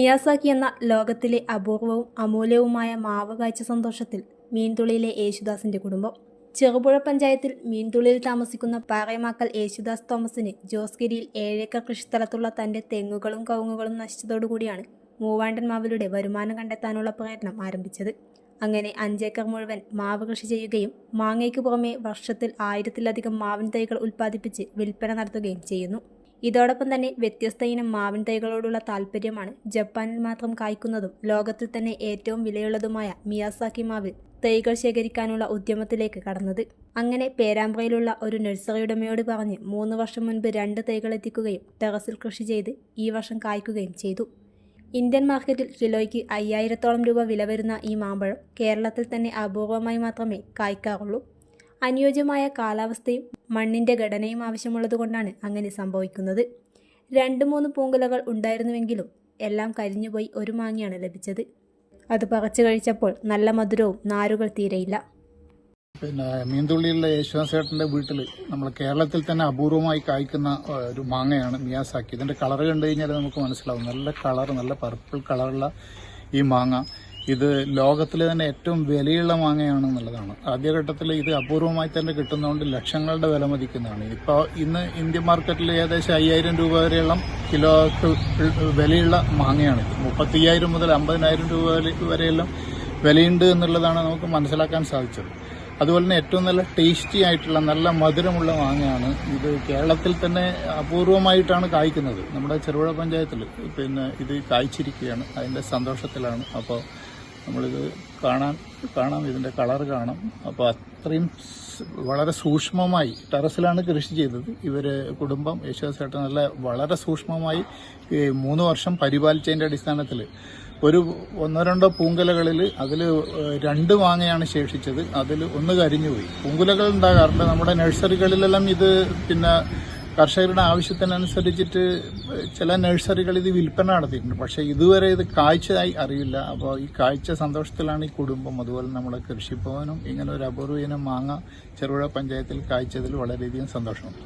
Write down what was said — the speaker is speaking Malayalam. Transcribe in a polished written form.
മിയാസാക്കി എന്ന ലോകത്തിലെ അപൂർവവും അമൂല്യവുമായ മാവ് കാഴ്ച സന്തോഷത്തിൽ മീൻതുള്ളിയിലെ യേശുദാസിന്റെ കുടുംബം. ചെറുപുഴ പഞ്ചായത്തിൽ മീൻതുള്ളിയിൽ താമസിക്കുന്ന പാറേമാക്കൽ യേശുദാസ് തോമസിന് ജോസ്ഗിരിയിൽ 7 ഏക്കർ കൃഷിസ്ഥലത്തുള്ള തന്റെ തെങ്ങുകളും കവുങ്ങുകളും നശിച്ചതോടുകൂടിയാണ് മൂവാണ്ടൻ മാവിലൂടെ വരുമാനം കണ്ടെത്താനുള്ള പ്രയത്നം ആരംഭിച്ചത്. അങ്ങനെ 5 ഏക്കർ മുഴുവൻ മാവ് കൃഷി ചെയ്യുകയും മാങ്ങയ്ക്ക് പുറമെ വർഷത്തിൽ 1000-ലധികം മാവിൻ തൈകൾ ഉൽപ്പാദിപ്പിച്ച് വിൽപ്പന നടത്തുകയും ചെയ്യുന്നു. ഇതോടൊപ്പം തന്നെ വ്യത്യസ്ത ഇനം മാവിൻ തൈകളോടുള്ള താല്പര്യമാണ് ജപ്പാനിൽ മാത്രം കായ്ക്കുന്നതും ലോകത്തിൽ തന്നെ ഏറ്റവും വിലയുള്ളതുമായ മിയാസാക്കി മാവിൽ തൈകൾ ശേഖരിക്കാനുള്ള ഉദ്യമത്തിലേക്ക് കടന്നത്. അങ്ങനെ പേരാമ്പ്രയിലുള്ള ഒരു നഴ്സറി ഉടമയോട് പറഞ്ഞ് 3 വർഷം മുൻപ് 2 തൈകൾ എത്തിക്കുകയും ടെറസിൽ കൃഷി ചെയ്ത് ഈ വർഷം കായ്ക്കുകയും ചെയ്തു. ഇന്ത്യൻ മാർക്കറ്റിൽ കിലോയ്ക്ക് 5000-ഓളം രൂപ വില വരുന്ന ഈ മാമ്പഴം കേരളത്തിൽ തന്നെ അപൂർവമായി മാത്രമേ കായ്ക്കാറുള്ളൂ. അനുയോജ്യമായ കാലാവസ്ഥയും മണ്ണിൻ്റെ ഘടനയും ആവശ്യമുള്ളതുകൊണ്ടാണ് അങ്ങനെ സംഭവിക്കുന്നത്. 2-3 പൂങ്കുലകൾ ഉണ്ടായിരുന്നുവെങ്കിലും എല്ലാം കരിഞ്ഞുപോയി ഒരു മാങ്ങയാണ് ലഭിച്ചത്. അത് പറിച്ചു കഴിച്ചപ്പോൾ നല്ല മധുരവും നാരുകൾ തീരെയില്ല. മീൻതുള്ളിയിലുള്ള യേശുദാസേട്ടൻ്റെ വീട്ടിൽ നമ്മൾ കേരളത്തിൽ തന്നെ അപൂർവമായി കായ്ക്കുന്ന ഒരു മാങ്ങയാണ് മിയാസാക്കി. ഇതിന്റെ കളർ കണ്ടു കഴിഞ്ഞാൽ നമുക്ക് മനസ്സിലാവും. നല്ല കളർ, നല്ല പർപ്പിൾ കളറുള്ള ഈ മാങ്ങ ഇത് ലോകത്തിലെ തന്നെ ഏറ്റവും വിലയുള്ള മാങ്ങയാണെന്നുള്ളതാണ്. ആദ്യഘട്ടത്തിൽ ഇത് അപൂർവമായി തന്നെ കിട്ടുന്നതുകൊണ്ട് ലക്ഷങ്ങളുടെ വില മതിക്കുന്നതാണ്. ഇപ്പോൾ ഇന്ന് ഇന്ത്യൻ മാർക്കറ്റിൽ ഏകദേശം 5000 രൂപ വരെയുള്ള കിലോക്ക് വിലയുള്ള മാങ്ങയാണിത്. 35,000 മുതൽ 50,000 രൂപ വരെയെല്ലാം വിലയുണ്ട് എന്നുള്ളതാണ് നമുക്ക് മനസ്സിലാക്കാൻ സാധിച്ചത്. അതുപോലെ തന്നെ ഏറ്റവും നല്ല ടേസ്റ്റി ആയിട്ടുള്ള നല്ല മധുരമുള്ള മാങ്ങയാണ് ഇത്. കേരളത്തിൽ തന്നെ അപൂർവമായിട്ടാണ് കായ്ക്കുന്നത്. നമ്മുടെ ചെറുപുഴ പഞ്ചായത്തിൽ ഇത് കായ്ച്ചിരിക്കുകയാണ്. അതിൻ്റെ സന്തോഷത്തിലാണ്. അപ്പോൾ നമ്മളിത് കാണാം, ഇതിൻ്റെ കളർ കാണാം. അപ്പോൾ അത്രയും വളരെ സൂക്ഷ്മമായി ടെറസിലാണ് കൃഷി ചെയ്തത്. കുടുംബം യേശുദാസേട്ടൻ വളരെ സൂക്ഷ്മമായി 3 വർഷം പരിപാലിച്ചതിൻ്റെ അടിസ്ഥാനത്തിൽ ഒരു 1-2 പൂങ്കുലകളിൽ അതിൽ 2 മാങ്ങയാണ് ശേഷിച്ചത്. അതിൽ 1 കരിഞ്ഞുപോയി. പൂങ്കുലകൾ ഉണ്ടാകാറുണ്ട് നമ്മുടെ നഴ്സറികളിലെല്ലാം. ഇത് കർഷകരുടെ ആവശ്യത്തിനനുസരിച്ചിട്ട് ചില നഴ്സറികൾ ഇത് വിൽപ്പന നടത്തിയിട്ടുണ്ട്. പക്ഷേ ഇതുവരെ ഇത് കാഴ്ചയായി അറിയില്ല. അപ്പോൾ ഈ കാഴ്ച സന്തോഷത്തിലാണ് ഈ കുടുംബം. അതുപോലെ നമ്മുടെ കൃഷിഭവനും ഇങ്ങനെ ഒരു അപൂർവ ഇനം മാങ്ങ ചെറുപുഴ പഞ്ചായത്തിൽ കായ്ച്ചതിൽ വളരെയധികം സന്തോഷമുണ്ട്.